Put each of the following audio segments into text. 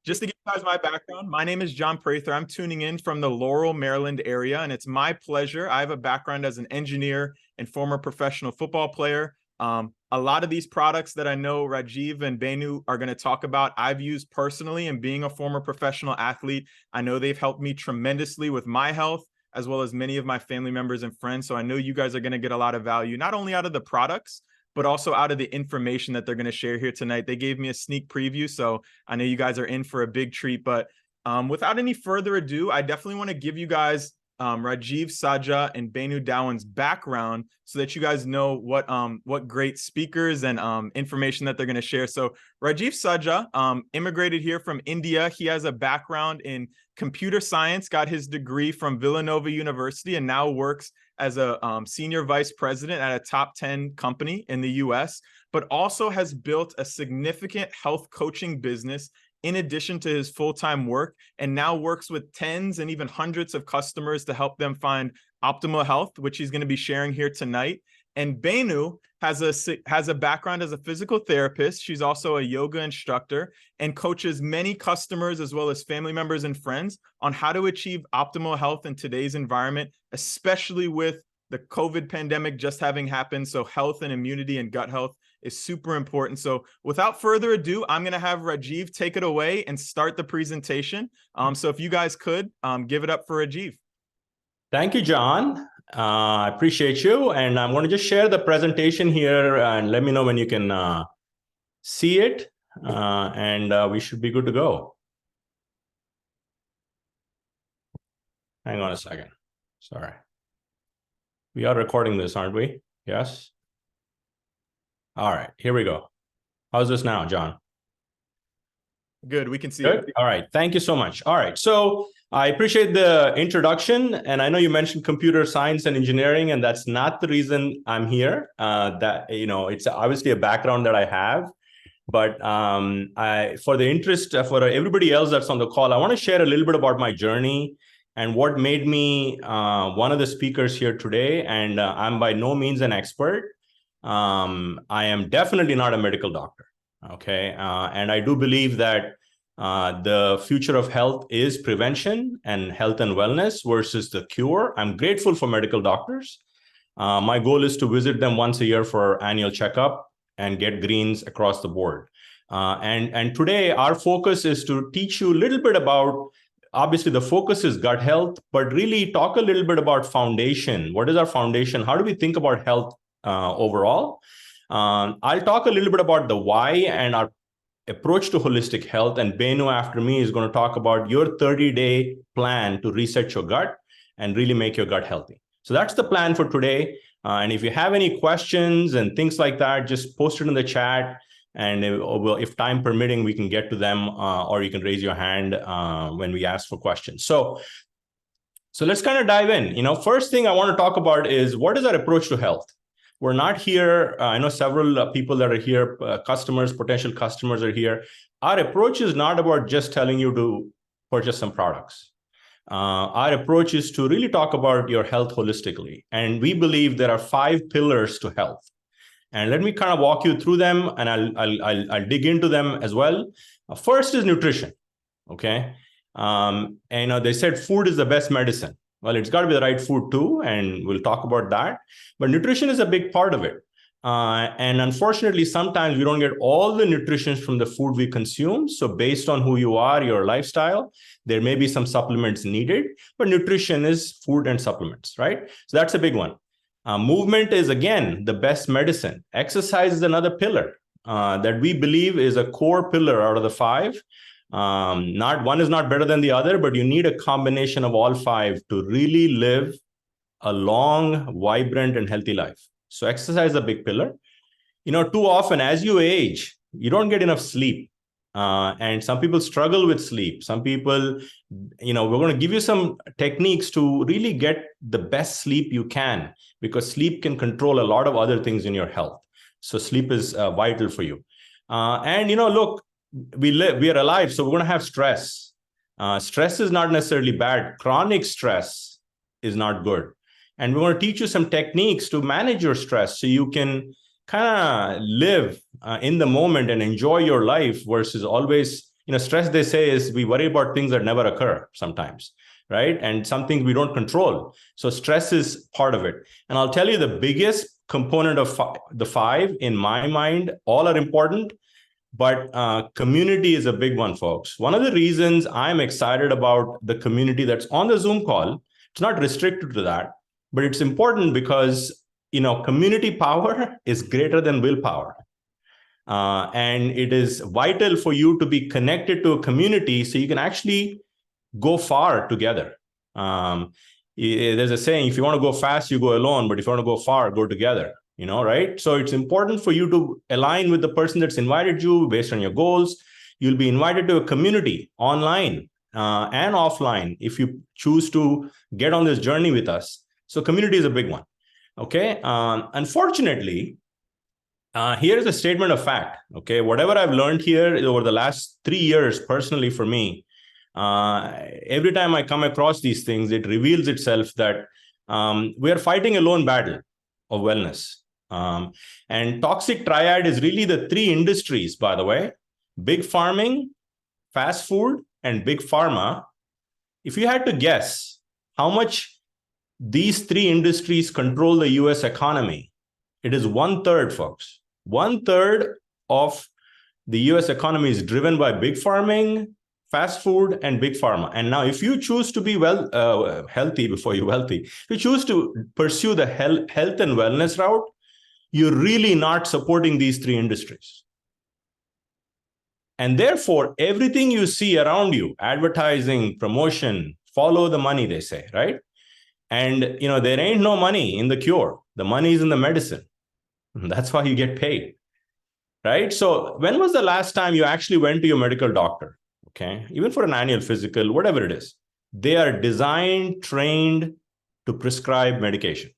Just to give you guys my background, my name is John Prather. I'm tuning in from the Laurel, Maryland area, and it's my pleasure. I have a background as an engineer and former professional football player. A lot of these products that I know Rajiv and Benu are going to talk about, I've used personally, and being a former professional athlete, I know they've helped me tremendously with my health, as well as many of my family members and friends. So I know you guys are going to get a lot of value, not only out of the products, but also out of the information that they're going to share here tonight. They gave me a sneak preview, so I know you guys are in for a big treat. But without any further ado, I definitely want to give you guys Rajiv Sajja and Benu Dhawan's background so that you guys know what great speakers and information that they're going to share. So Rajiv Sajja immigrated here from India. He has a background in computer science, got his degree from Villanova University, and now works as a senior vice president at a top 10 company in the US, but also has built a significant health coaching business in addition to his full-time work, and now works with tens and even hundreds of customers to help them find optimal health, which he's going to be sharing here tonight. And Benu has a background as a physical therapist. She's also a yoga instructor and coaches many customers as well as family members and friends on how to achieve optimal health in today's environment, especially with the COVID pandemic just having happened. So health and immunity and gut health is super important. So without further ado, I'm going to have Rajiv take it away and start the presentation. So if you guys could give it up for Rajiv. Thank you, John. I appreciate you. And I'm going to just share the presentation here and let me know when you can see it. And we should be good to go. Hang on a second. Sorry. We are recording this, aren't we? Yes. All right, here we go. How's this now, John? Good, we can see it. All right, thank you so much. All right, so I appreciate the introduction, and I know you mentioned computer science and engineering, and that's not the reason I'm here. It's obviously a background that I have, but for the interest for everybody else that's on the call, I want to share a little bit about my journey and what made me one of the speakers here today. And I'm by no means an expert. I am definitely not a medical doctor, okay? And I do believe that the future of health is prevention and health and wellness versus the cure. I'm grateful for medical doctors. My goal is to visit them once a year for annual checkup and get greens across the board. And today, our focus is to teach you a little bit about, obviously the focus is gut health, but really talk a little bit about foundation. What is our foundation? How do we think about health overall? I'll talk a little bit about the why and our approach to holistic health, and Benu after me is going to talk about your 30-day plan to reset your gut and really make your gut healthy. So that's the plan for today. And if you have any questions and things like that, just post it in the chat, and if time permitting, we can get to them, or you can raise your hand when we ask for questions. So let's kind of dive in. First thing I want to talk about is, what is our approach to health? We're not here. I know several people that are here, customers, potential customers are here. Our approach is not about just telling you to purchase some products. Our approach is to really talk about your health holistically. And we believe there are 5 pillars to health. And let me kind of walk you through them, and I'll dig into them as well. First is nutrition, okay? They said food is the best medicine. Well, it's got to be the right food too, and we'll talk about that. But nutrition is a big part of it. And unfortunately, sometimes we don't get all the nutrition from the food we consume. So based on who you are, your lifestyle, there may be some supplements needed, but nutrition is food and supplements, right? So that's a big one. Movement is, again, the best medicine. Exercise is another pillar that we believe is a core pillar out of the 5. Not one is not better than the other, but you need a combination of all 5 to really live a long, vibrant, and healthy life. So exercise is a big pillar. Too often as you age, you don't get enough sleep. And some people struggle with sleep. Some people, we're going to give you some techniques to really get the best sleep you can, because sleep can control a lot of other things in your health. So sleep is vital for you. Look, we are alive, so we're going to have stress. Stress is not necessarily bad. Chronic stress is not good. And we're going to teach you some techniques to manage your stress so you can kind of live in the moment and enjoy your life versus always Stress, they say, is we worry about things that never occur sometimes, right? And some things we don't control. So stress is part of it. And I'll tell you the biggest component of the five, in my mind, all are important, but community is a big one, folks. One of the reasons I'm excited about the community that's on the Zoom call, it's not restricted to that, but it's important because, community power is greater than willpower. And it is vital for you to be connected to a community so you can actually go far together. There's a saying, if you want to go fast, you go alone, but if you want to go far, go together, right? So it's important for you to align with the person that's invited you based on your goals. You'll be invited to a community online and offline if you choose to get on this journey with us. So community is a big one. Okay. Unfortunately, here's a statement of fact. Okay. Whatever I've learned here over the last 3 years, personally for me, every time I come across these things, it reveals itself that we are fighting a lone battle of wellness. And toxic triad is really the 3 industries, by the way: big farming, fast food, and big pharma. If you had to guess how much these 3 industries control the US economy, it is 1/3, folks. 1/3 of the US economy is driven by big farming, fast food, and big pharma. And now, if you choose to be healthy before you're wealthy, if you choose to pursue the health and wellness route, you're really not supporting these 3 industries. And therefore, everything you see around you, advertising, promotion, follow the money, they say, right? And, there ain't no money in the cure. The money is in the medicine. That's why you get paid, right? So when was the last time you actually went to your medical doctor? Okay, even for an annual physical, whatever it is, they are designed, trained to prescribe medication.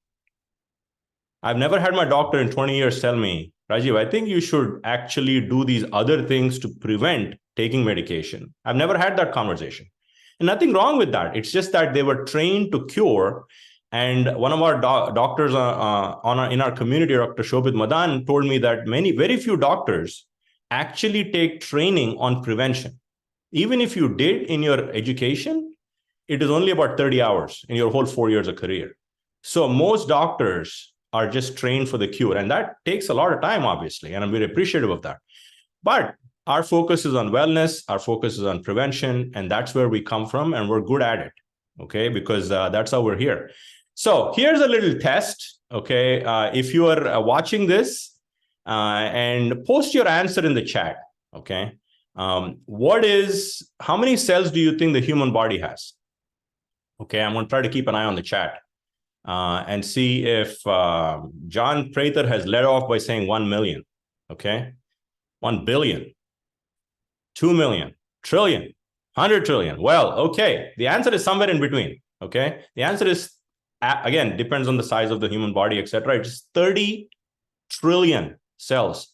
I've never had my doctor in 20 years tell me, Rajiv, I think you should actually do these other things to prevent taking medication. I've never had that conversation. And nothing wrong with that. It's just that they were trained to cure. And one of our doctors in our community, Dr. Shobhit Madan, told me that very few doctors actually take training on prevention. Even if you did in your education, it is only about 30 hours in your whole 4 years of career. So most doctors are just trained for the cure. And that takes a lot of time, obviously. And I'm very appreciative of that. But our focus is on wellness. Our focus is on prevention. And that's where we come from. And we're good at it. Okay. Because that's how we're here. So here's a little test. Okay. If you are watching this and post your answer in the chat. Okay. How many cells do you think the human body has? Okay, I'm going to try to keep an eye on the chat and see if John Prather has led off by saying 1 million. Okay, 1 billion, 2 million, trillion, 100 trillion. Well, okay, the answer is somewhere in between. Okay, the answer is, again, depends on the size of the human body, etc. It's 30 trillion cells.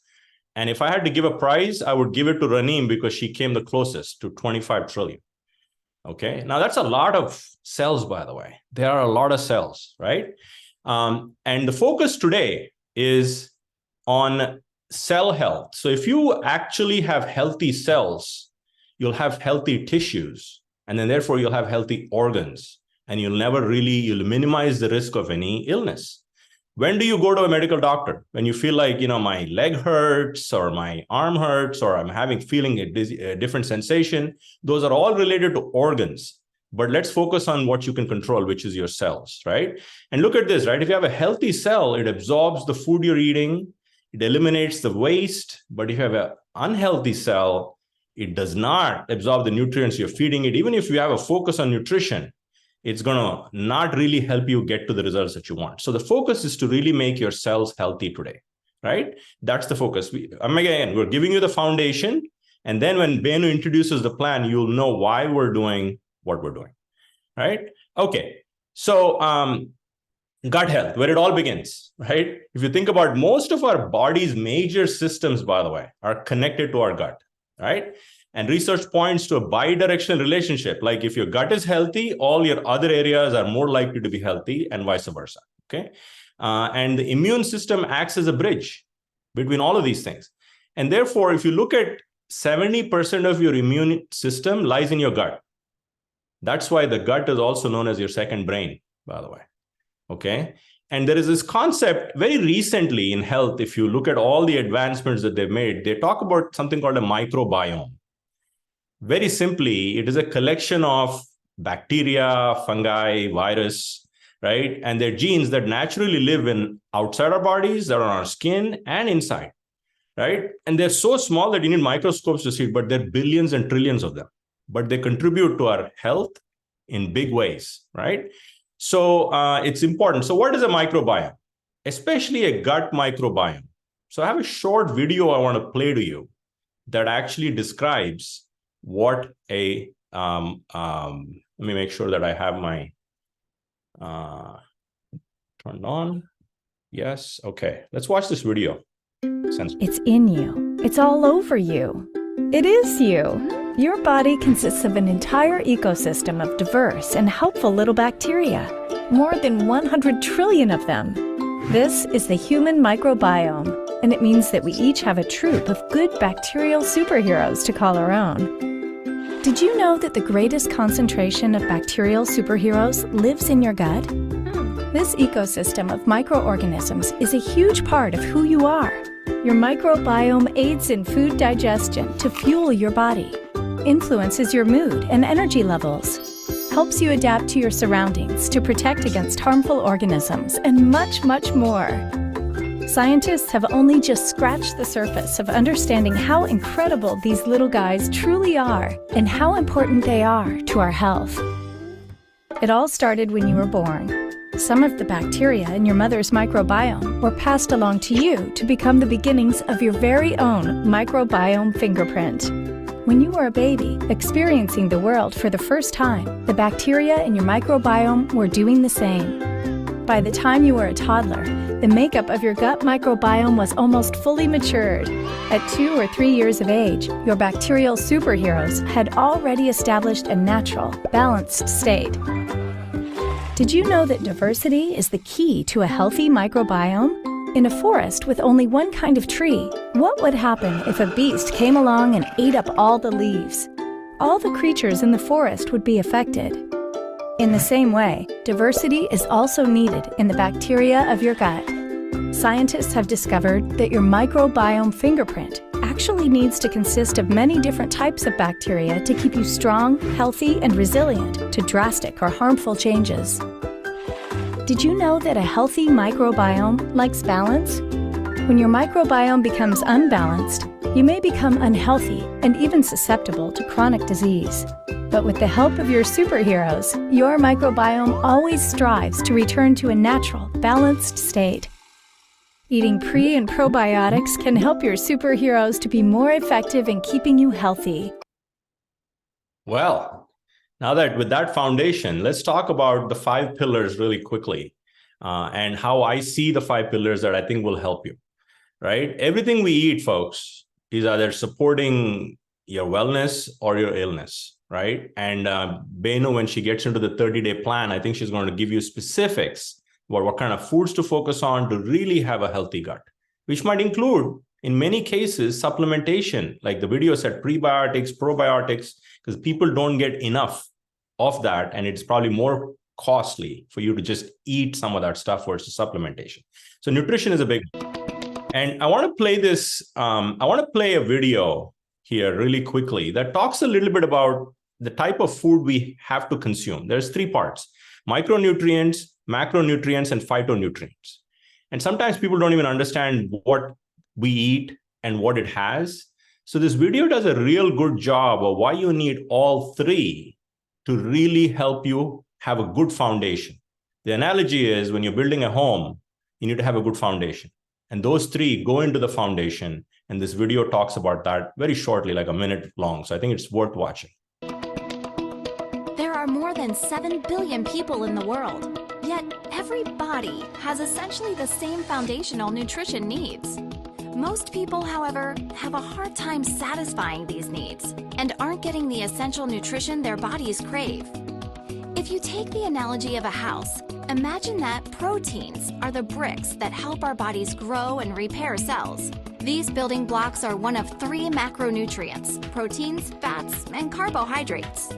And if I had to give a prize, I would give it to Raneem because she came the closest to 25 trillion. Okay, now that's a lot of cells, by the way. There are a lot of cells, right? And the focus today is on cell health. So if you actually have healthy cells, you'll have healthy tissues, and then therefore you'll have healthy organs, and you'll minimize the risk of any illness. When do you go to a medical doctor? When you feel like, my leg hurts or my arm hurts or I'm feeling a different sensation. Those are all related to organs. But let's focus on what you can control, which is your cells, right? And look at this, right? If you have a healthy cell, it absorbs the food you're eating. It eliminates the waste. But if you have an unhealthy cell, it does not absorb the nutrients you're feeding it. Even if you have a focus on nutrition, it's going to not really help you get to the results that you want. So the focus is to really make your cells healthy today, right? That's the focus. We're giving you the foundation. And then when Benu introduces the plan, you'll know why we're doing what we're doing, right? Okay. So gut health, where it all begins, right? If you think about most of our body's major systems, by the way, are connected to our gut, right? And research points to a bi-directional relationship. Like if your gut is healthy, all your other areas are more likely to be healthy and vice versa. Okay. And the immune system acts as a bridge between all of these things. And therefore, if you look at 70% of your immune system lies in your gut. That's why the gut is also known as your second brain, by the way. Okay. And there is this concept very recently in health. If you look at all the advancements that they've made, they talk about something called a microbiome. Very simply, it is a collection of bacteria, fungi, virus, right? And they're genes that naturally live in outside our bodies, that are on our skin and inside, right? And they're so small that you need microscopes to see it, but there are billions and trillions of them. But they contribute to our health in big ways, right? So it's important. So what is a microbiome? Especially a gut microbiome. So I have a short video I want to play to you that actually describes what a, let me make sure that I have my turned on. Yes, okay. Let's watch this video. It's in you. It's all over you. It is you. Your body consists of an entire ecosystem of diverse and helpful little bacteria, more than 100 trillion of them. This is the human microbiome, and it means that we each have a troop of good bacterial superheroes to call our own. Did you know that the greatest concentration of bacterial superheroes lives in your gut? This ecosystem of microorganisms is a huge part of who you are. Your microbiome aids in food digestion to fuel your body, influences your mood and energy levels, helps you adapt to your surroundings to protect against harmful organisms, and much, much more. Scientists have only just scratched the surface of understanding how incredible these little guys truly are and how important they are to our health. It all started when you were born. Some of the bacteria in your mother's microbiome were passed along to you to become the beginnings of your very own microbiome fingerprint. When you were a baby, experiencing the world for the first time, the bacteria in your microbiome were doing the same. By the time you were a toddler, the makeup of your gut microbiome was almost fully matured. At 2 or 3 years of age, your bacterial superheroes had already established a natural, balanced state. Did you know that diversity is the key to a healthy microbiome? In a forest with only one kind of tree, what would happen if a beast came along and ate up all the leaves? All the creatures in the forest would be affected. In the same way, diversity is also needed in the bacteria of your gut. Scientists have discovered that your microbiome fingerprint actually needs to consist of many different types of bacteria to keep you strong, healthy, and resilient to drastic or harmful changes. Did you know that a healthy microbiome likes balance? When your microbiome becomes unbalanced, you may become unhealthy and even susceptible to chronic disease. But with the help of your superheroes, your microbiome always strives to return to a natural, balanced state. Eating pre- and probiotics can help your superheroes to be more effective in keeping you healthy. Well, now that with that foundation, let's talk about the 5 pillars really quickly and how I see the 5 pillars that I think will help you, right? Everything we eat, folks, is either supporting your wellness or your illness, right? And Beno, when she gets into the 30-day plan, I think she's going to give you specifics about what kind of foods to focus on to really have a healthy gut, which might include, in many cases, supplementation, like the video said, prebiotics, probiotics, because people don't get enough of that. And it's probably more costly for you to just eat some of that stuff versus supplementation. So nutrition is a big one. And I want to play this, I want to play a video here really quickly that talks a little bit about the type of food we have to consume. There's 3 parts: micronutrients, macronutrients, and phytonutrients. And sometimes people don't even understand what we eat and what it has. So this video does a real good job of why you need all 3 to really help you have a good foundation. The analogy is when you're building a home, you need to have a good foundation. And those 3 go into the foundation. And this video talks about that very shortly, like a minute long. So I think it's worth watching. There are more than 7 billion people in the world. Yet, every body has essentially the same foundational nutrition needs. Most people, however, have a hard time satisfying these needs and aren't getting the essential nutrition their bodies crave. If you take the analogy of a house, imagine that proteins are the bricks that help our bodies grow and repair cells. These building blocks are one of 3 macronutrients: proteins, fats, and carbohydrates.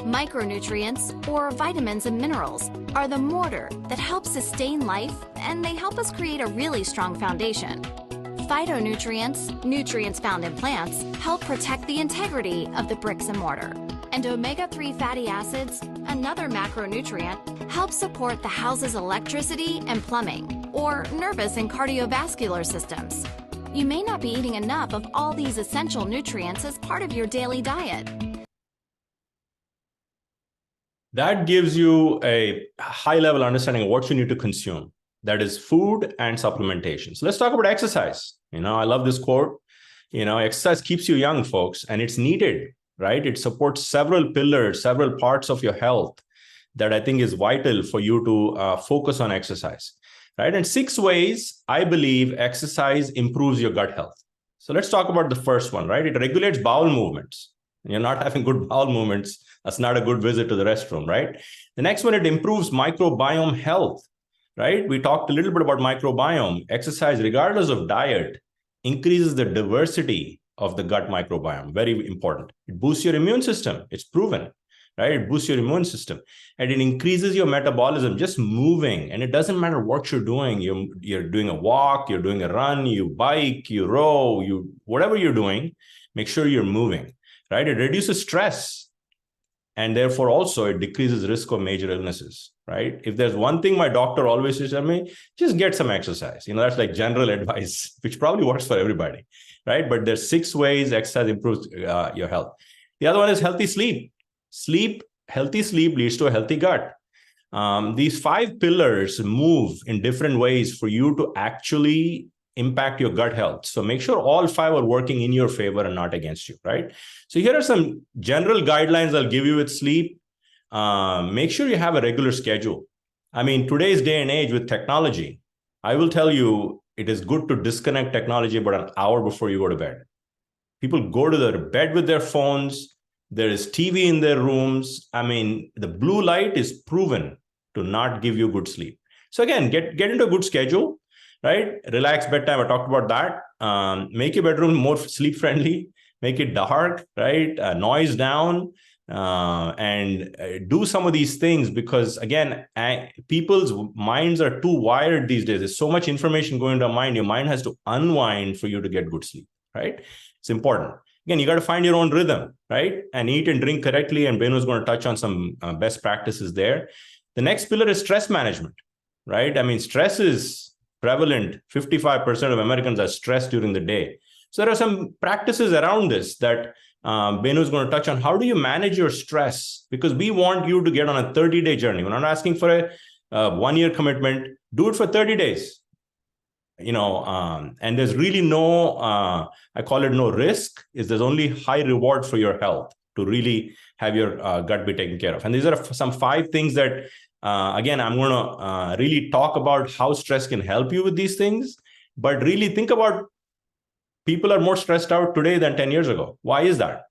Micronutrients, or vitamins and minerals, are the mortar that helps sustain life, and they help us create a really strong foundation. Phytonutrients, nutrients found in plants, help protect the integrity of the bricks and mortar. And omega-3 fatty acids, another macronutrient, help support the house's electricity and plumbing, or nervous and cardiovascular systems. You may not be eating enough of all these essential nutrients as part of your daily diet. That gives you a high-level understanding of what you need to consume. That is food and supplementation. So let's talk about exercise. I love this quote. Exercise keeps you young, folks, and it's needed, right? It supports several pillars, several parts of your health that I think is vital for you to focus on exercise, right? And 6 ways I believe exercise improves your gut health. So let's talk about the first one, right? It regulates bowel movements. You're not having good bowel movements, that's not a good visit to the restroom, right? The next one, it improves microbiome health, right? We talked a little bit about microbiome. Exercise, regardless of diet, increases the diversity of the gut microbiome. Very important. It boosts your immune system. It's proven, right? It boosts your immune system. And it increases your metabolism, just moving. And it doesn't matter what you're doing. You're doing a walk, you're doing a run, you bike, you row, whatever you're doing, make sure you're moving, right? It reduces stress. And therefore, also, it decreases risk of major illnesses, right? If there's one thing my doctor always says to me, just get some exercise. That's like general advice, which probably works for everybody, right? But there's 6 ways exercise improves your health. The other one is healthy sleep. Healthy sleep leads to a healthy gut. These 5 pillars move in different ways for you to actually impact your gut health. So make sure all 5 are working in your favor and not against you, right? So here are some general guidelines I'll give you with sleep. Make sure you have a regular schedule. Today's day and age with technology, I will tell you, it is good to disconnect technology about an hour before you go to bed. People go to their bed with their phones. There is TV in their rooms. The blue light is proven to not give you good sleep. So again, get into a good schedule. Right? Relax bedtime. I talked about that. Make your bedroom more sleep friendly. Make it dark, right? Noise down, and do some of these things because, again, people's minds are too wired these days. There's so much information going to your mind. Your mind has to unwind for you to get good sleep, right? It's important. Again, you got to find your own rhythm, right? And eat and drink correctly. And Benu is going to touch on some best practices there. The next pillar is stress management, right? Stress is prevalent. 55% of Americans are stressed during the day. So there are some practices around this that Benu is going to touch on. How do you manage your stress? Because we want you to get on a 30-day journey. We're not asking for a 1-year commitment. Do it for 30 days. And there's really no, I call it no risk. There's only high reward for your health to really have your gut be taken care of. And these are some 5 things that again, I'm going to really talk about how stress can help you with these things, but really think about people are more stressed out today than 10 years ago. Why is that?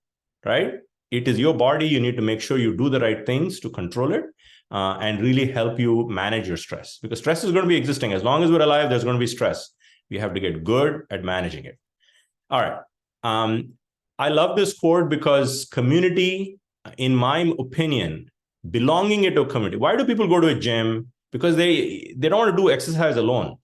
Right? It is your body. You need to make sure you do the right things to control it and really help you manage your stress, because stress is going to be existing. As long as we're alive, there's going to be stress. We have to get good at managing it. All right. I love this quote because community, in my opinion, belonging into a community. Why do people go to a gym? Because they don't want to do exercise alone.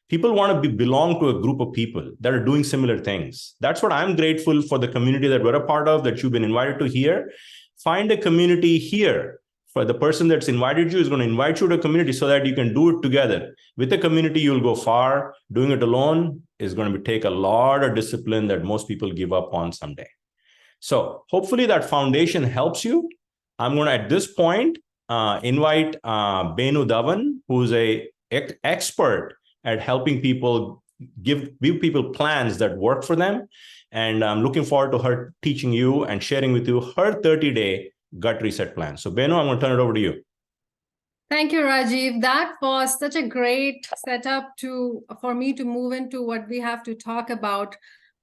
People want to belong to a group of people that are doing similar things. That's what I'm grateful for, the community that we're a part of, that you've been invited to here. Find a community here. For the person that's invited you is going to invite you to a community so that you can do it together. With a community, you'll go far. Doing it alone is going to take a lot of discipline that most people give up on someday. So hopefully that foundation helps you. I'm going to, at this point, invite Benu Dhawan, who's an expert at helping people, give people plans that work for them. And I'm looking forward to her teaching you and sharing with you her 30-day gut reset plan. So Benu, I'm going to turn it over to you. Thank you, Rajiv. That was such a great setup for me to move into what we have to talk about.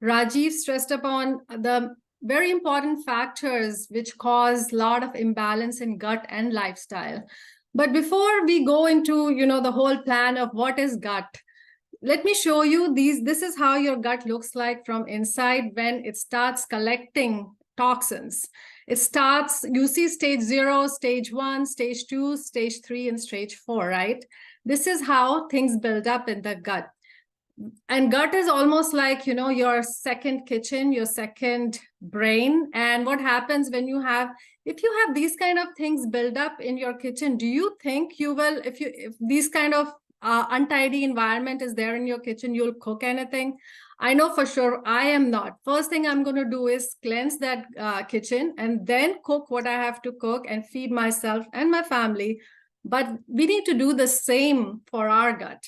Rajiv stressed upon the very important factors which cause a lot of imbalance in gut and lifestyle. But before we go into, the whole plan of what is gut, let me show you these. This is how your gut looks like from inside when it starts collecting toxins. It starts, you see stage 0, stage 1, stage 2, stage 3, and stage 4, right? This is how things build up in the gut. And gut is almost like, your second kitchen, your second brain. And what happens when if you have these kind of things build up in your kitchen, do you think you will, if these kind of untidy environment is there in your kitchen, you'll cook anything? I know for sure I am not. First thing I'm going to do is cleanse that kitchen and then cook what I have to cook and feed myself and my family. But we need to do the same for our gut.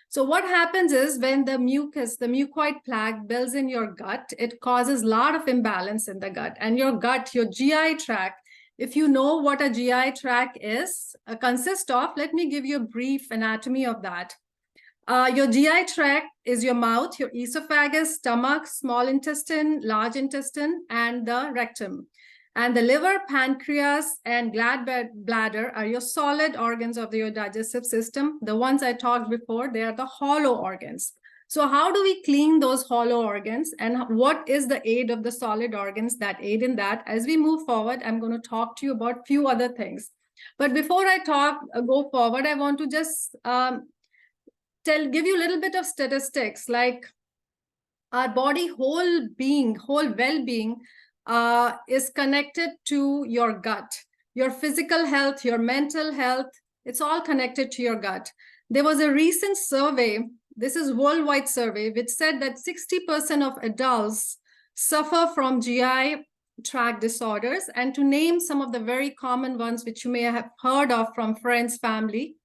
So what happens is when the mucus, the mucoid plaque builds in your gut, it causes a lot of imbalance in the gut. And your gut, your GI tract, if you know what a GI tract is, consists of, let me give you a brief anatomy of that. Your GI tract is your mouth, your esophagus, stomach, small intestine, large intestine, and the rectum. And the liver, pancreas, and gallbladder are your solid organs of your digestive system. The ones I talked before, they are the hollow organs. So how do we clean those hollow organs? And what is the aid of the solid organs that aid in that? As we move forward, I'm going to talk to you about a few other things. But before I go forward, I want to just give you a little bit of statistics, like our body whole well-being is connected to your gut. Your physical health, your mental health, it's all connected to your gut. There was a recent survey, this is worldwide survey, which said that 60% of adults suffer from GI tract disorders. And to name some of the very common ones, which you may have heard of from friends, family: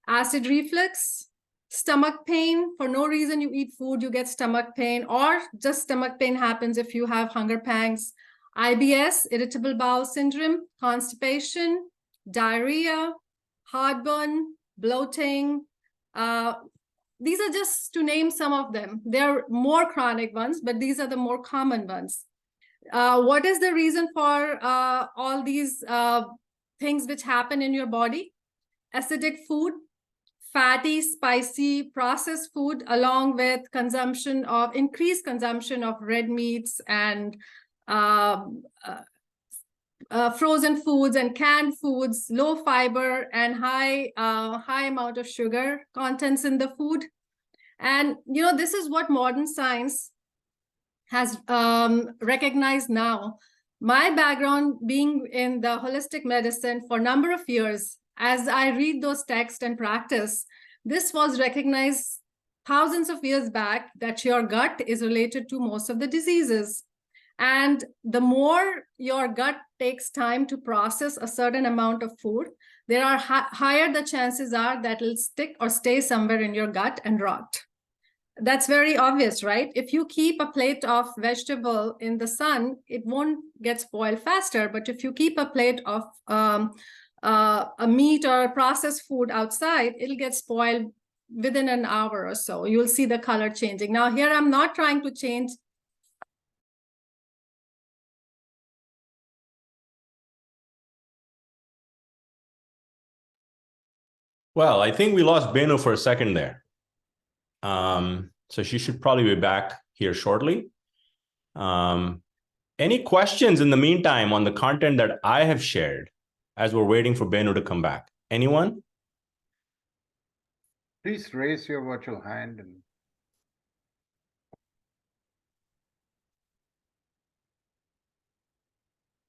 acid reflux, stomach pain. For no reason you eat food, you get stomach pain, or just stomach pain happens if you have hunger pangs. IBS, irritable bowel syndrome, constipation, diarrhea, heartburn, bloating. These are just to name some of them. There are more chronic ones, but these are the more common ones. What is the reason for all these things which happen in your body? Acidic food, fatty, spicy, processed food, along with increased consumption of red meats and frozen foods and canned foods, low fiber and high amount of sugar contents in the food. And this is what modern science has recognized now. My background being in the holistic medicine for a number of years, as I read those texts and practice, this was recognized thousands of years back that your gut is related to most of the diseases. And the more your gut takes time to process a certain amount of food, there are higher the chances are that it'll stick or stay somewhere in your gut and rot. That's very obvious, right? If you keep a plate of vegetable in the sun, it won't get spoiled faster. But if you keep a plate of a meat or processed food outside, it'll get spoiled within an hour or so. You'll see the color changing. Now here, I'm not trying to change. Well, I think we lost Benu for a second there. So she should probably be back here shortly. Any questions in the meantime on the content that I have shared as we're waiting for Benu to come back? Anyone? Please raise your virtual hand.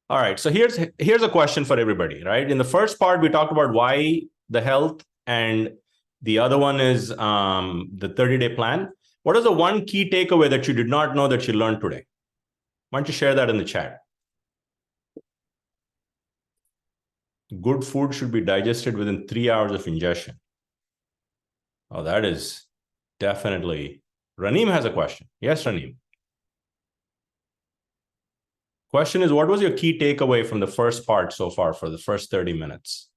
All right, so here's a question for everybody, right? In the first part, we talked about why the health, and the other one is the 30-day plan. What is the one key takeaway that you did not know that you learned today? Why don't you share that in the chat? Good food should be digested within 3 hours of ingestion. Oh, that is definitely... Raneem has a question. Yes, Raneem. Question is, what was your key takeaway from the first part so far for the first 30 minutes?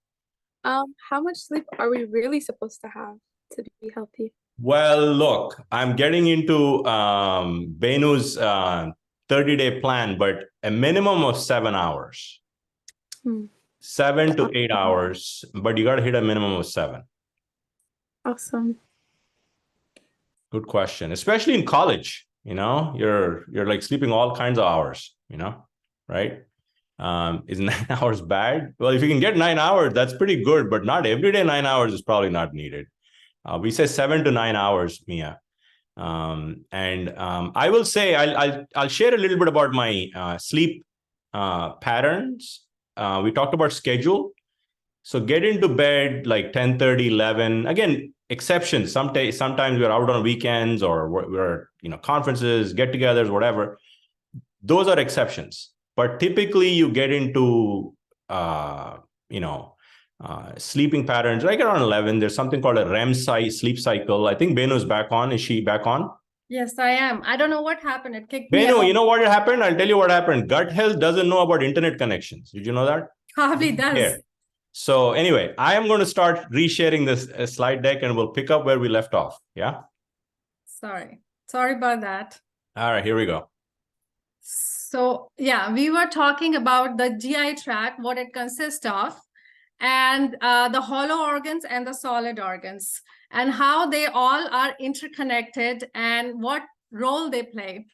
How much sleep are we really supposed to have to be healthy? Well, look, I'm getting into Benu's 30-day plan, but a minimum of 7 hours. 7 to 8 hours, but you got to hit a minimum of 7. Awesome. Good question. Especially in college, you're like sleeping all kinds of hours, right? Is 9 hours bad? Well, if you can get 9 hours, that's pretty good, but not every day 9 hours is probably not needed. We say 7 to 9 hours, Mia. I will say I'll share a little bit about my sleep patterns. We talked about schedule. So get into bed like 10:30, 11. Again, exceptions. Sometimes we're out on weekends or we're conferences, get-togethers, whatever. Those are exceptions. But typically you get into sleeping patterns right around 11. There's something called a REM sleep cycle. I think Benu's back on. Is she back on? Yes, I am. I don't know what happened. It kicked me Benu, out. you know what happened? I'll tell you what happened. Gut health doesn't know about internet connections. Did you know that? Probably does. Yeah. So anyway, I am going to start resharing this slide deck and we'll pick up where we left off. Yeah. Sorry about that. All right, here we go. So yeah, we were talking about the GI tract, what it consists of, and the hollow organs and the solid organs, and how they all are interconnected and what role they play.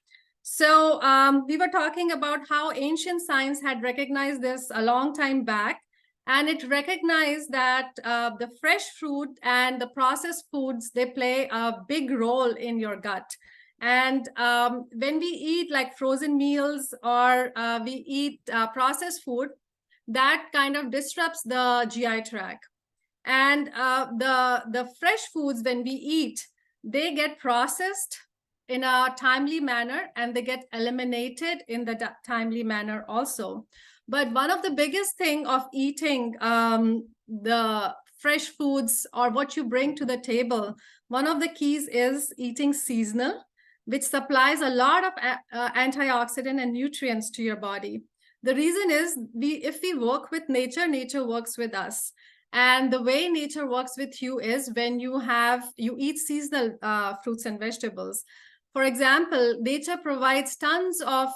So we were talking about how ancient science had recognized this a long time back, and it recognized that the fresh fruit and the processed foods, they play a big role in your gut. And when we eat like frozen meals or we eat processed food, that kind of disrupts the GI tract. And the fresh foods, when we eat, they get processed in a timely manner and they get eliminated in the timely manner also. But one of the biggest thing of eating the fresh foods or what you bring to the table, one of the keys is eating seasonal, which supplies a lot of antioxidant and nutrients to your body. The reason is if we work with nature, nature works with us. And the way nature works with you is when you eat seasonal fruits and vegetables. For example, nature provides tons of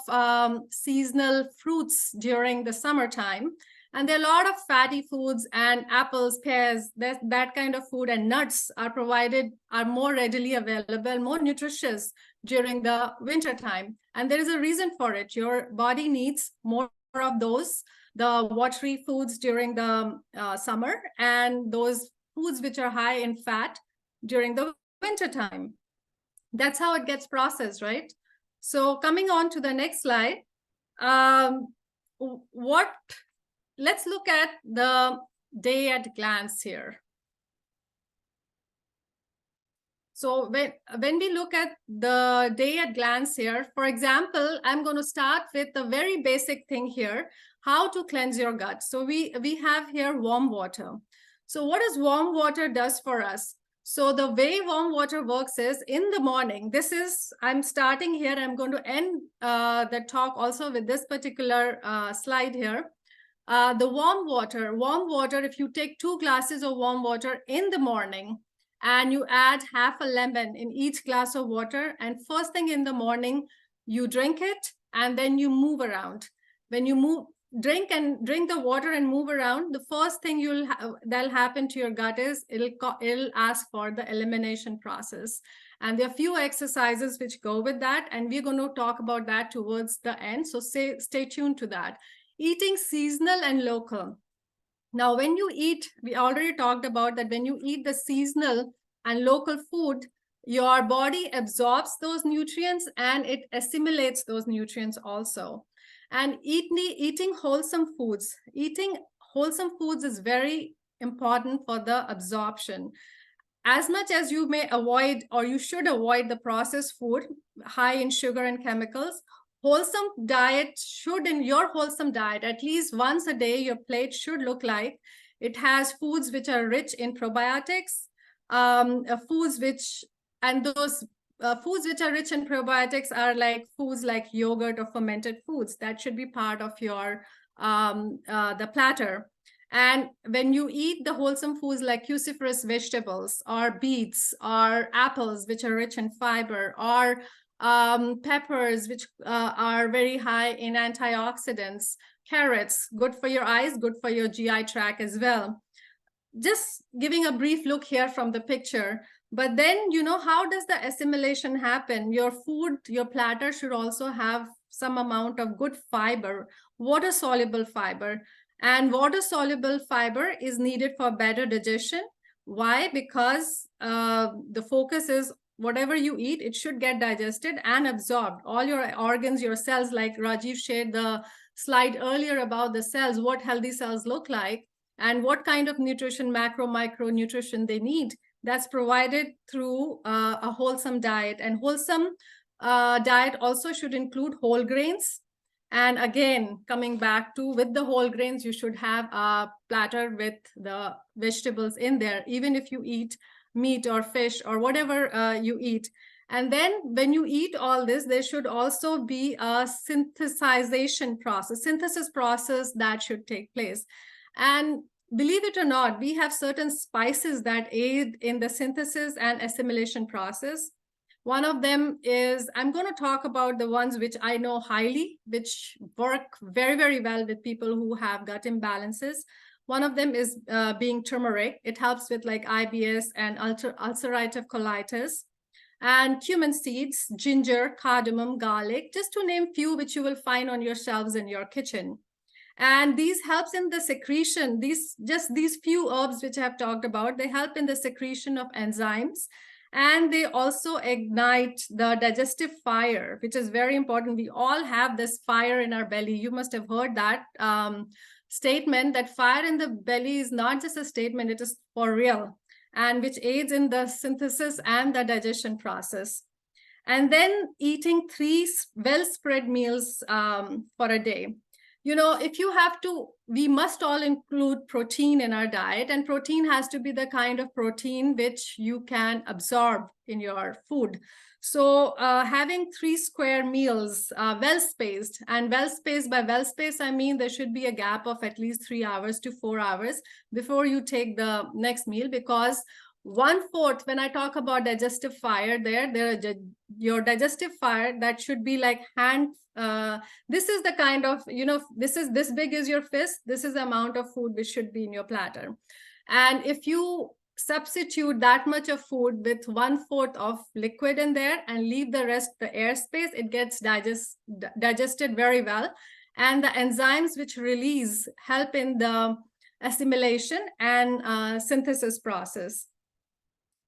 seasonal fruits during the summertime. And there are a lot of fatty foods and apples, pears, that kind of food, and nuts are more readily available, more nutritious during the winter time. And there is a reason for it. Your body needs more of those, the watery foods during the summer, and those foods which are high in fat during the winter time. That's how it gets processed, right? So coming on to the next slide, let's look at the day at glance here. So when we look at the day at glance here, for example, I'm going to start with the very basic thing here, how to cleanse your gut. So we have here warm water. So what does warm water does for us? So the way warm water works is in the morning, I'm starting here, I'm going to end the talk also with this particular slide here. The warm water, if you take 2 glasses of warm water in the morning and you add half a lemon in each glass of water, and first thing in the morning, you drink it and then you move around. When you drink the water and move around, the first thing that'll happen to your gut is it'll ask for the elimination process. And there are a few exercises which go with that, and we're going to talk about that towards the end. So stay tuned to that. Eating seasonal and local. Now, when you eat, we already talked about that when you eat the seasonal and local food, your body absorbs those nutrients and it assimilates those nutrients also. And eating wholesome foods. Eating wholesome foods is very important for the absorption. As much as you may avoid, or you should avoid, the processed food high in sugar and chemicals, in your wholesome diet, at least once a day, your plate should look like it has foods which are rich in probiotics, foods which are rich in probiotics are like foods like yogurt or fermented foods. That should be part of your the platter. And when you eat the wholesome foods like cruciferous vegetables or beets or apples, which are rich in fiber, or peppers, which are very high in antioxidants, carrots, good for your eyes, good for your GI tract as well. Just giving a brief look here from the picture, But then, how does the assimilation happen? Your food, your platter should also have some amount of good fiber, water-soluble fiber. And water-soluble fiber is needed for better digestion. Why? Because the focus is whatever you eat, it should get digested and absorbed. All your organs, your cells, like Rajiv shared the slide earlier about the cells, what healthy cells look like, and what kind of nutrition, macro, micro nutrition they need. That's provided through a wholesome diet. And wholesome diet also should include whole grains. And again, coming back to with the whole grains, you should have a platter with the vegetables in there, even if you eat meat or fish or whatever you eat. And then when you eat all this, there should also be a synthesis process that should take place. And believe it or not, we have certain spices that aid in the synthesis and assimilation process. One of them is, I'm going to talk about the ones which I know highly, which work very, very well with people who have gut imbalances. One of them is being turmeric. It helps with like IBS and ulcerative colitis. And cumin seeds, ginger, cardamom, garlic, just to name few which you will find on your shelves in your kitchen. And these helps in the secretion, these few herbs which I have talked about, they help in the secretion of enzymes. And they also ignite the digestive fire, which is very important. We all have this fire in our belly. You must have heard that statement, that fire in the belly is not just a statement, it is for real, and which aids in the synthesis and the digestion process. And then eating 3 well-spread meals for a day. If you have to, we must all include protein in our diet, and protein has to be the kind of protein which you can absorb in your food. So having 3 square meals, well-spaced, and well-spaced, by well-spaced, I mean there should be a gap of at least 3 hours to 4 hours before you take the next meal, because 1/4, when I talk about digestive fire, your digestive fire, that should be like hand. This is the kind of, this big is your fist. This is the amount of food which should be in your platter. And if you substitute that much of food with 1/4 of liquid in there and leave the rest, the airspace, it gets digested very well. And the enzymes which release help in the assimilation and synthesis process.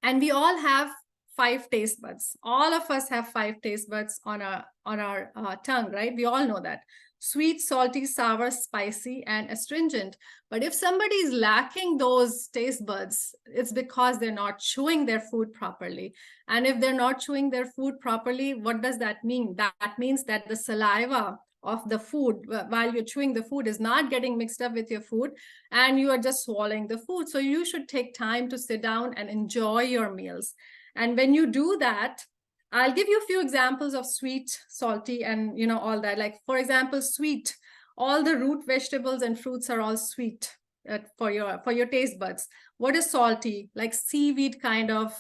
And we all have 5 taste buds. All of us have 5 taste buds on our tongue, right? We all know that. Sweet, salty, sour, spicy, and astringent. But if somebody is lacking those taste buds, it's because they're not chewing their food properly. And if they're not chewing their food properly, what does that mean? That means that the saliva of the food while you're chewing the food is not getting mixed up with your food, and you are just swallowing the food. So you should take time to sit down and enjoy your meals. And when you do that, I'll give you a few examples of sweet, salty, and all that. Like, for example, sweet, all the root vegetables and fruits are all sweet for your taste buds. What is salty? Like seaweed kind of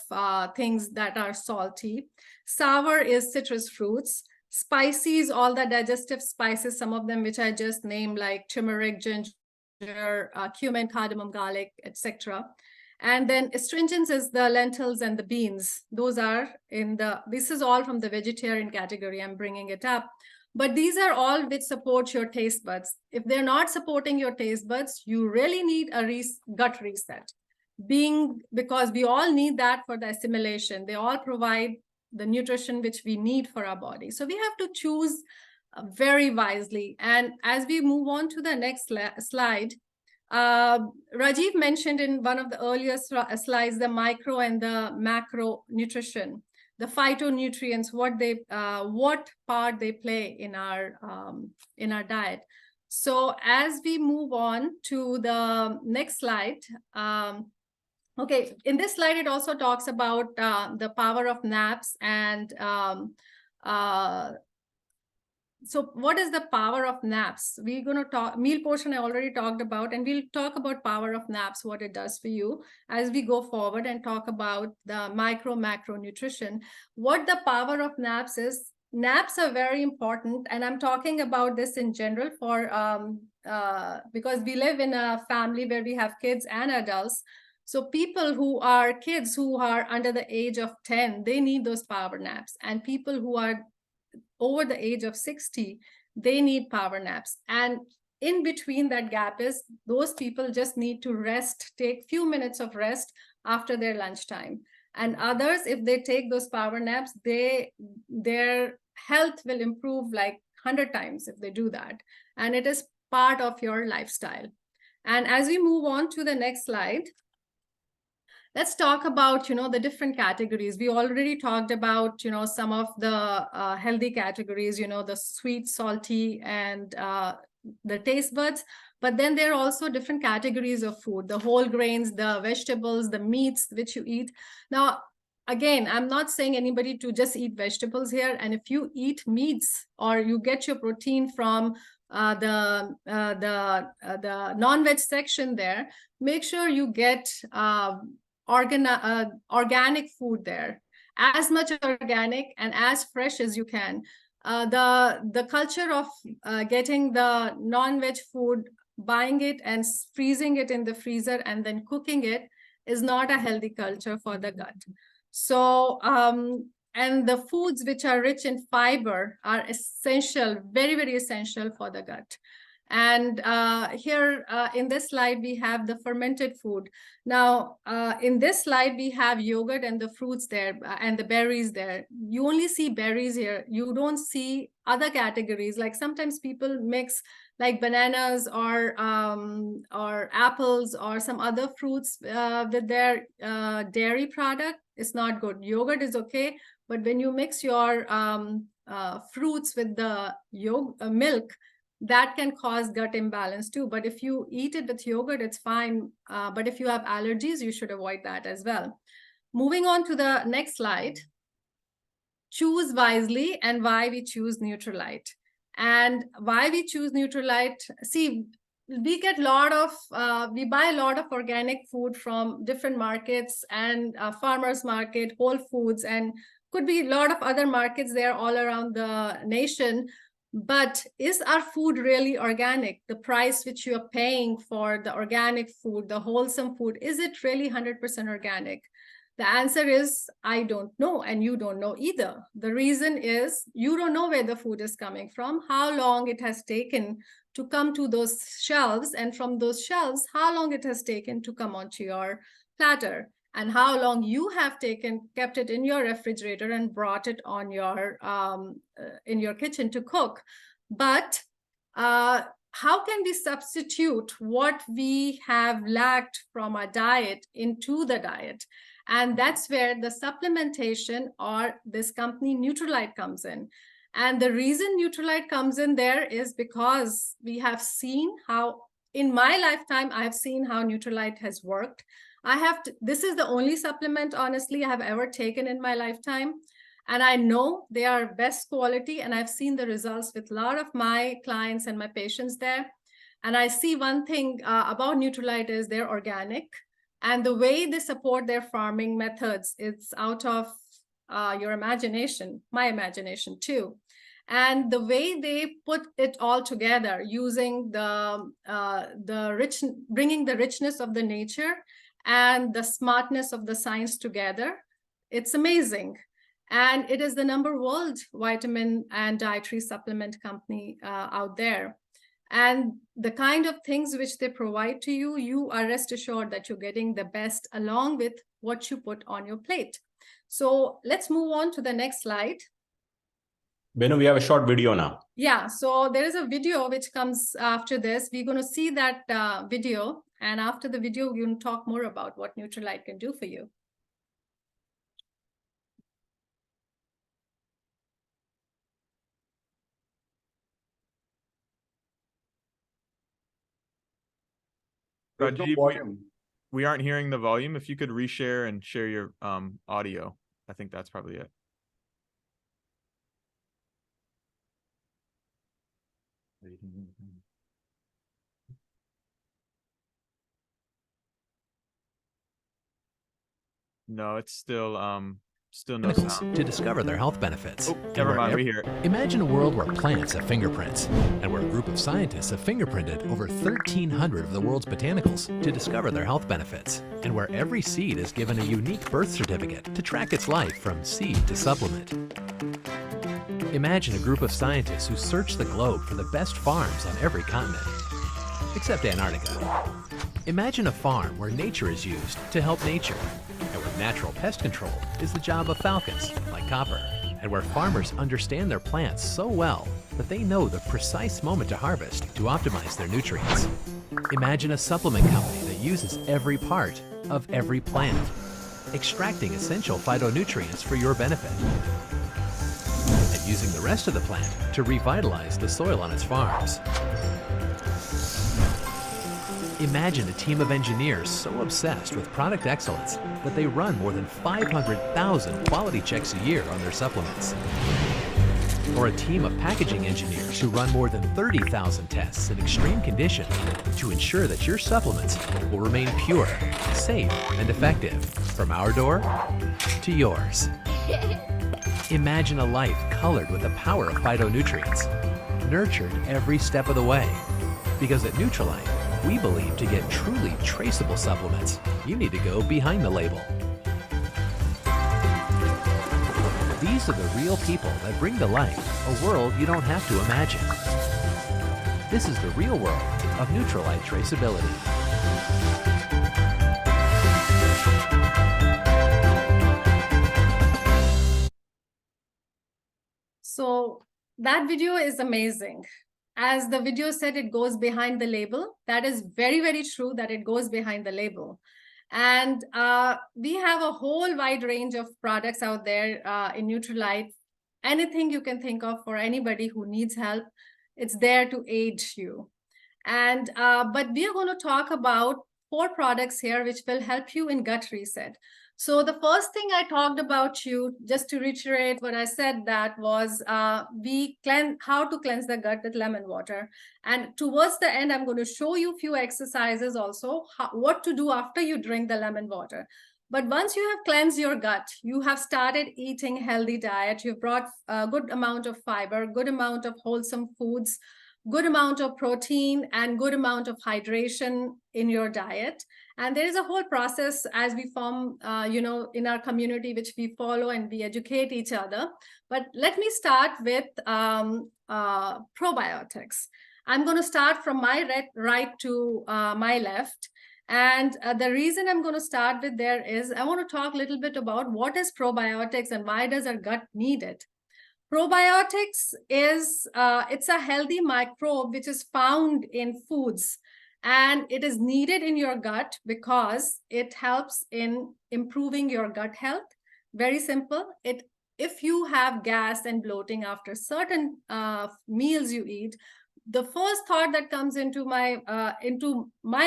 things that are salty. Sour is citrus fruits. Spicy is all the digestive spices, some of them which I just named, like turmeric, ginger, cumin, cardamom, garlic, etc. And then astringents is the lentils and the beans. Those are this is all from the vegetarian category. I'm bringing it up. But these are all which support your taste buds. If they're not supporting your taste buds, you really need a gut reset. Because we all need that for the assimilation. They all provide the nutrition which we need for our body. So we have to choose very wisely. And as we move on to the next slide, Rajiv mentioned in one of the earlier slides the micro and the macro nutrition, the phytonutrients, what part they play in our diet. So as we move on to the next slide, okay, in this slide, it also talks about the power of naps and so what is the power of naps? We're going to talk, meal portion I already talked about, and we'll talk about power of naps, what it does for you as we go forward and talk about the micro, macro nutrition. What the power of naps is, naps are very important, and I'm talking about this in general for because we live in a family where we have kids and adults. So people who are kids who are under the age of 10, they need those power naps. And people who are over the age of 60, they need power naps. And in between that gap is those people just need to rest, take few minutes of rest after their lunchtime. And others, if they take those power naps, their health will improve like 100 times if they do that. And it is part of your lifestyle. And as we move on to the next slide, let's talk about, the different categories. We already talked about, some of the healthy categories, the sweet, salty, and the taste buds. But then there are also different categories of food, the whole grains, the vegetables, the meats which you eat. Now, again, I'm not saying anybody to just eat vegetables here. And if you eat meats or you get your protein from the non-veg section there, make sure you get organic food there, as much organic and as fresh as you can. The culture of getting the non-veg food, buying it and freezing it in the freezer and then cooking it is not a healthy culture for the gut. So, and the foods which are rich in fiber are essential, very, very essential for the gut. And here in this slide, we have the fermented food. Now, in this slide, we have yogurt and the fruits there and the berries there. You only see berries here. You don't see other categories. Like sometimes people mix like bananas or apples or some other fruits with their dairy product. It's not good. Yogurt is okay. But when you mix your fruits with the milk, that can cause gut imbalance too. But if you eat it with yogurt, it's fine. But if you have allergies, you should avoid that as well. Moving on to the next slide. Choose wisely and why we choose Nutrilite. And why we choose Nutrilite, see, we get we buy a lot of organic food from different markets and farmers market, Whole Foods, and could be a lot of other markets there all around the nation. But is our food really organic? The price which you are paying for the organic food, the wholesome food, is it really 100% organic? The answer is, I don't know, and you don't know either. The reason is you don't know where the food is coming from, how long it has taken to come to those shelves, and from those shelves, how long it has taken to come onto your platter, and how long you have kept it in your refrigerator and brought it on your in your kitchen to cook. But how can we substitute what we have lacked from our diet into the diet? And that's where the supplementation or this company Nutrilite comes in. And the reason Nutrilite comes in there is because we have seen how, in my lifetime, I have seen how Nutrilite has worked. This is the only supplement, honestly, I have ever taken in my lifetime. And I know they are best quality, and I've seen the results with a lot of my clients and my patients there. And I see one thing about Nutrilite is they're organic. And the way they support their farming methods, it's out of your imagination, my imagination too. And the way they put it all together, using bringing the richness of the nature and the smartness of the science together, it's amazing. And it is the #1 world vitamin and dietary supplement company out there. And the kind of things which they provide to you, you are rest assured that you're getting the best along with what you put on your plate. So let's move on to the next slide. Benu, we have a short video now. Yeah, so there is a video which comes after this. We're going to see that video. And after the video, we're going to talk more about what Nutrilite can do for you. There's no Rajiv, volume. we aren't hearing the volume. If you could reshare and share your audio, I think that's probably it. No, it's still Still no sound. to discover their health benefits. Oh, And never where mind, ev- we hear it. Imagine a world where plants have fingerprints, and where a group of scientists have fingerprinted over 1,300 of the world's botanicals to discover their health benefits, and where every seed is given a unique birth certificate to track its life from seed to supplement. Imagine a group of scientists who search the globe for the best farms on every continent, except Antarctica. Imagine a farm where nature is used to help nature, and where natural pest control is the job of falcons, like copper, and where farmers understand their plants so well that they know the precise moment to harvest to optimize their nutrients. Imagine a supplement company that uses every part of every plant, extracting essential phytonutrients for your benefit, and using the rest of the plant to revitalize the soil on its farms. Imagine a team of engineers so obsessed with product excellence that they run more than 500,000 quality checks a year on their supplements. Or a team of packaging engineers who run more than 30,000 tests in extreme condition to ensure that your supplements will remain pure, safe, and effective from our door to yours. Imagine a life colored with the power of phytonutrients, nurtured every step of the way. Because at Nutrilite, we believe to get truly traceable supplements, you need to go behind the label. These are the real people that bring to life a world you don't have to imagine. This is the real world of Nutrilite traceability. So that video is amazing. As the video said, it goes behind the label. That is very, very true that it goes behind the label. And we have a whole wide range of products out there in Nutrilite. Anything you can think of for anybody who needs help, it's there to aid you. And but we are going to talk about 4 products here which will help you in gut reset. So the first thing I talked about you, just to reiterate what I said, that was how to cleanse the gut with lemon water. And towards the end, I'm going to show you a few exercises also, what to do after you drink the lemon water. But once you have cleansed your gut, you have started eating healthy diet, you've brought a good amount of fiber, good amount of wholesome foods, good amount of protein, and good amount of hydration in your diet. And there is a whole process as we form, in our community, which we follow and we educate each other. But let me start with probiotics. I'm going to start from my right to my left. And the reason I'm going to start with there is I want to talk a little bit about what is probiotics and why does our gut need it. Probiotics is, it's a healthy microbe which is found in foods, and it is needed in your gut because it helps in improving your gut health. Very simple. If you have gas and bloating after certain meals you eat, the first thought that comes into my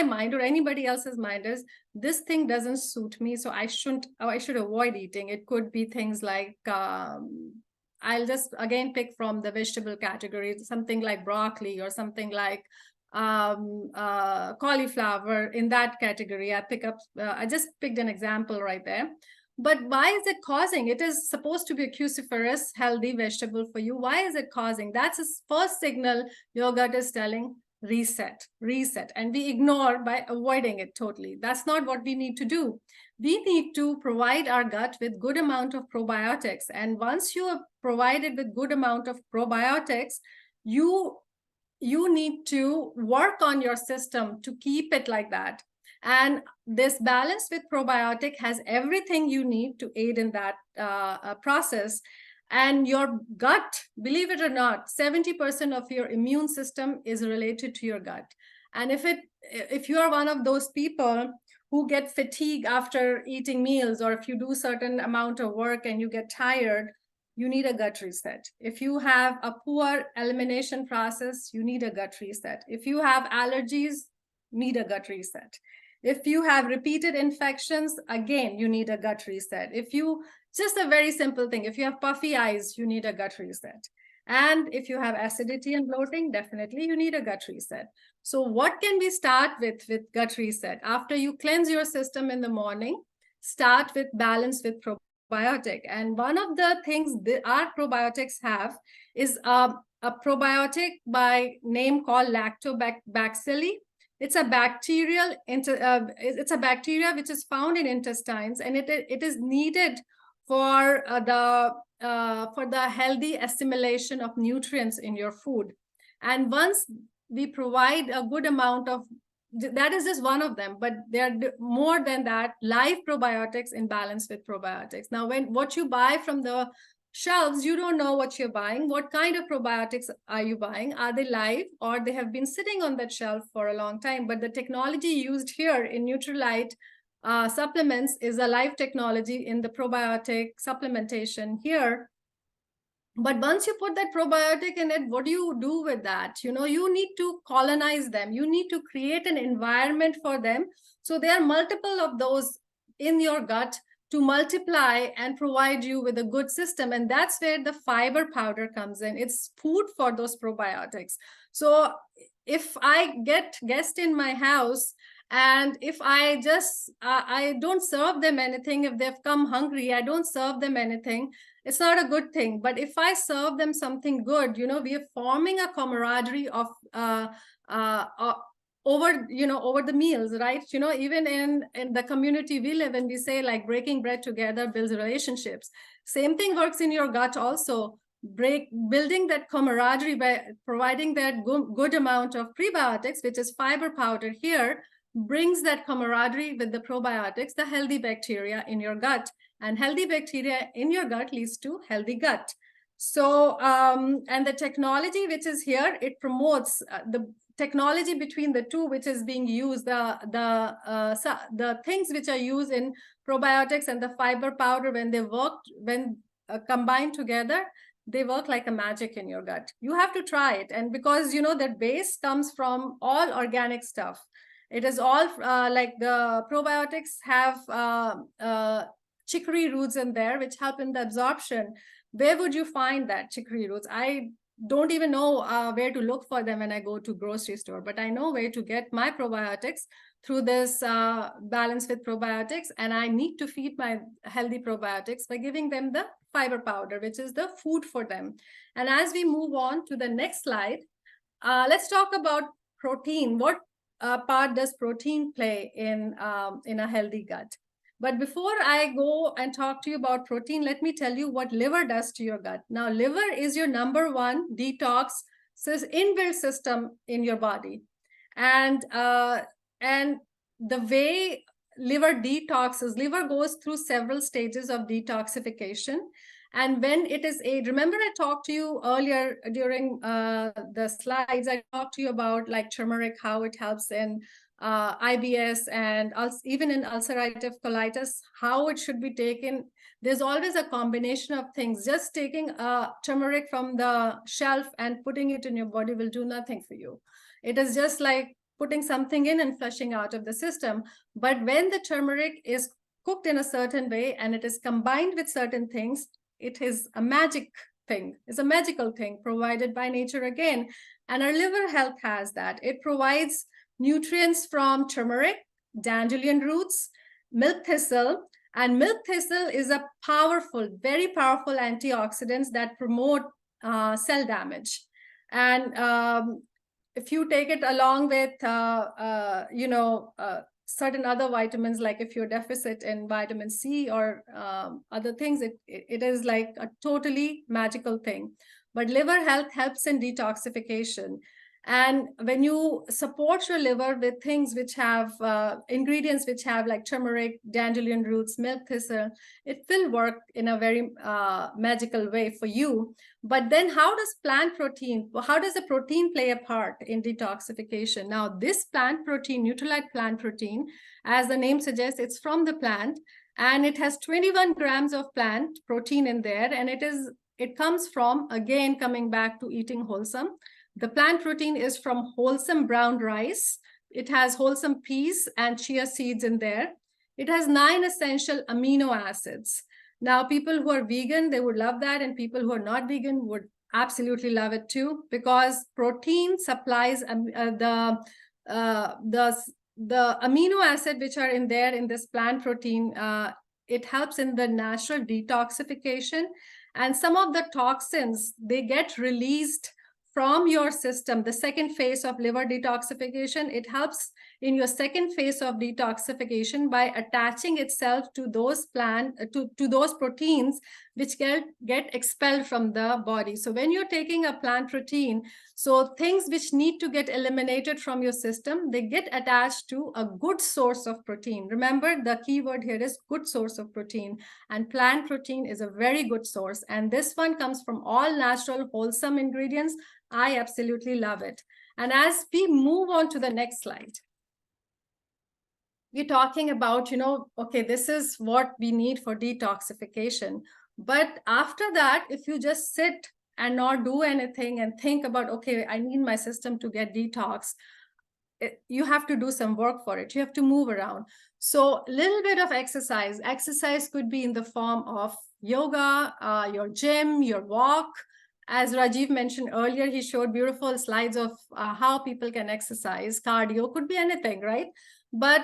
mind or anybody else's mind is, this thing doesn't suit me, so I should avoid eating. It could be things like I'll just again pick from the vegetable category, something like broccoli or something like cauliflower. In that category, I just picked an example right there. But why is it causing? It is supposed to be a cruciferous, healthy vegetable for you. Why is it causing? That's the first signal your gut is telling, reset. And we ignore by avoiding it totally. That's not what we need to do. We need to provide our gut with good amount of probiotics. And once you are provided with good amount of probiotics, you need to work on your system to keep it like that. And this balance with probiotic has everything you need to aid in that process. And your gut, believe it or not, 70% of your immune system is related to your gut. And if you are one of those people who get fatigue after eating meals, or if you do certain amount of work and you get tired, you need a gut reset. If you have a poor elimination process, you need a gut reset. If you have allergies, need a gut reset. If you have repeated infections, again, you need a gut reset. Just a very simple thing, if you have puffy eyes, you need a gut reset. And if you have acidity and bloating, definitely you need a gut reset. So what can we start with gut reset? After you cleanse your system in the morning, start with balance with probiotic. And one of the things that our probiotics have is a probiotic by name called lactobacilli. It's a bacterial, it's a bacteria which is found in intestines, and it is needed for the healthy assimilation of nutrients in your food. And once we provide a good amount of, that is just one of them, but there are more than that, live probiotics in balance with probiotics. Now, what you buy from the shelves, you don't know what you're buying. What kind of probiotics are you buying? Are they live, or they have been sitting on that shelf for a long time? But the technology used here in Nutrilite supplements is a live technology in the probiotic supplementation here. But once you put that probiotic in it, what do you do with that? You know, you need to colonize them. You need to create an environment for them. So there are multiple of those in your gut to multiply and provide you with a good system. And that's where the fiber powder comes in. It's food for those probiotics. So if I get guests in my house, and if I just, I don't serve them anything, if they've come hungry, I don't serve them anything, it's not a good thing. But if I serve them something good, you know, we are forming a camaraderie of over the meals, right? You know, even in the community we live in, we say like breaking bread together builds relationships. Same thing works in your gut also. Building that camaraderie by providing that good amount of prebiotics, which is fiber powder here, brings that camaraderie with the probiotics, the healthy bacteria in your gut. And healthy bacteria in your gut leads to healthy gut. So, and the technology which is here, it promotes the technology between the two, which is being used, the things which are used in probiotics and the fiber powder, when they work, when combined together, they work like a magic in your gut. You have to try it. And because, you know, that base comes from all organic stuff. It is all like the probiotics have chicory roots in there, which help in the absorption. Where would you find that chicory roots? I don't even know where to look for them when I go to grocery store, but I know where to get my probiotics through this balance with probiotics. And I need to feed my healthy probiotics by giving them the fiber powder, which is the food for them. And as we move on to the next slide, let's talk about protein. What part does protein play in a healthy gut? But before I go and talk to you about protein, let me tell you what liver does to your gut. Now, liver is your #1 detox inbuilt system in your body. And the way liver detoxes, liver goes through several stages of detoxification. And when it is aged, remember I talked to you earlier during the slides, I talked to you about like turmeric, how it helps in IBS and even in ulcerative colitis, how it should be taken. There's always a combination of things. Just taking turmeric from the shelf and putting it in your body will do nothing for you. It is just like putting something in and flushing out of the system. But when the turmeric is cooked in a certain way and it is combined with certain things, it is a magic thing. It's a magical thing provided by nature again. And our liver health has that. It provides nutrients from turmeric, dandelion roots, milk thistle. And milk thistle is a powerful, very powerful antioxidants that promote cell damage. And if you take it along with, certain other vitamins, like if you're deficit in vitamin C or other things, it is like a totally magical thing. But liver health helps in detoxification. And when you support your liver with things which have ingredients which have like turmeric, dandelion roots, milk thistle, it will work in a very magical way for you. But then how does the protein play a part in detoxification? Now, this plant protein, Nutrilite plant protein, as the name suggests, it's from the plant, and it has 21 grams of plant protein in there. And it comes from, again, coming back to eating wholesome. The plant protein is from wholesome brown rice. It has wholesome peas and chia seeds in there. It has 9 essential amino acids. Now, people who are vegan, they would love that. And people who are not vegan would absolutely love it too, because protein supplies the amino acid which are in there in this plant protein it helps in the natural detoxification. And some of the toxins, they get released from your system. The second phase of liver detoxification, it helps in your second phase of detoxification by attaching itself to those to those proteins which get expelled from the body. So when you're taking a plant protein, so things which need to get eliminated from your system, they get attached to a good source of protein. Remember, the key word here is good source of protein, and plant protein is a very good source. And this one comes from all natural, wholesome ingredients. I absolutely love it. And as we move on to the next slide, we're talking about, okay, this is what we need for detoxification. But after that, if you just sit and not do anything and think about, okay, I need my system to get detox, you have to do some work for it. You have to move around. So a little bit of exercise. Exercise could be in the form of yoga, your gym, your walk. As Rajiv mentioned earlier, he showed beautiful slides of how people can exercise. Cardio could be anything, right? But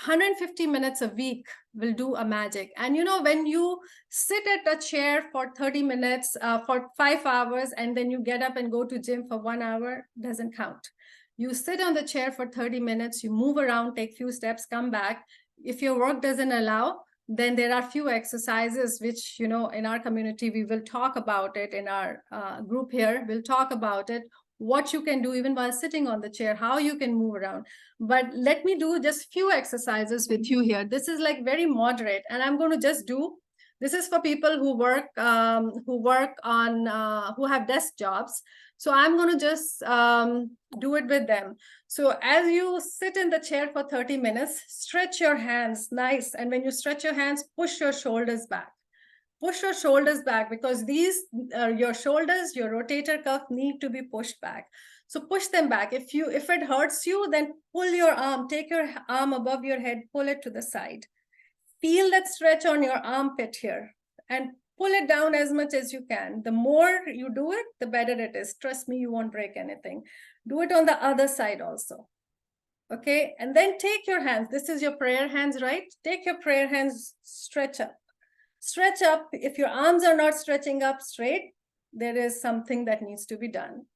150 minutes a week will do a magic. And when you sit at a chair for 30 minutes, for 5 hours, and then you get up and go to gym for 1 hour, doesn't count. You sit on the chair for 30 minutes, you move around, take few steps, come back. If your work doesn't allow, then there are few exercises which, in our community, we will talk about it in our group here. We'll talk about it, what you can do even while sitting on the chair, how you can move around. But let me do just few exercises with you here. This is like very moderate, and I'm going to just do, this is for people who work on, who have desk jobs. So I'm going to just do it with them. So as you sit in the chair for 30 minutes, stretch your hands, nice. And when you stretch your hands, push your shoulders back. Push your shoulders back, because these, your shoulders, your rotator cuff need to be pushed back. So push them back. If it hurts you, then pull your arm, take your arm above your head, pull it to the side. Feel that stretch on your armpit here and pull it down as much as you can. The more you do it, the better it is. Trust me, you won't break anything. Do it on the other side also. Okay, and then take your hands. This is your prayer hands, right? Take your prayer hands, stretch up. Stretch up. If your arms are not stretching up straight, there is something that needs to be done.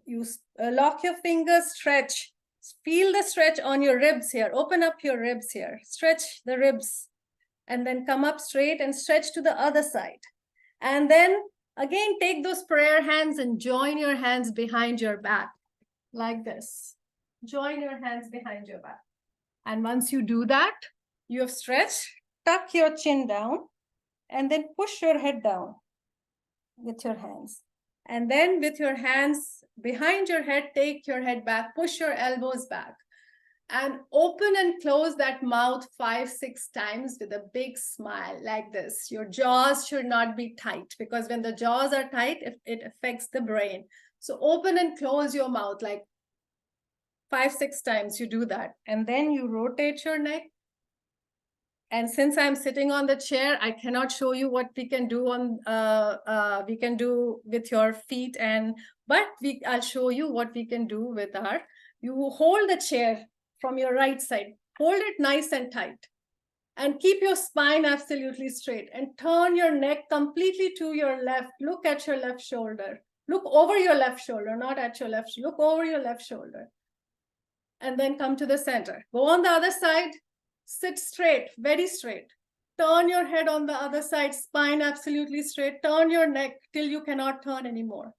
You lock your fingers, stretch. Feel the stretch on your ribs here. Open up your ribs here. Stretch the ribs. And then come up straight and stretch to the other side. And then again, take those prayer hands and join your hands behind your back. Like this. Join your hands behind your back. And once you do that, you have stretched. Tuck your chin down and then push your head down with your hands. And then with your hands behind your head, take your head back, push your elbows back, and open and close that mouth 5-6 times with a big smile like this. Your jaws should not be tight, because when the jaws are tight, it affects the brain. So open and close your mouth like 5-6 times. You do that. And then you rotate your neck. And since I'm sitting on the chair, I cannot show you what we can do we can do with your feet, but I'll show you what we can do with you hold the chair from your right side, hold it nice and tight, and keep your spine absolutely straight, and turn your neck completely to your left. Look at your left shoulder. Look over your left shoulder, not at your left. Look over your left shoulder. And then come to the center. Go on the other side. Sit straight, very straight. Turn your head on the other side, spine absolutely straight. Turn your neck till you cannot turn anymore.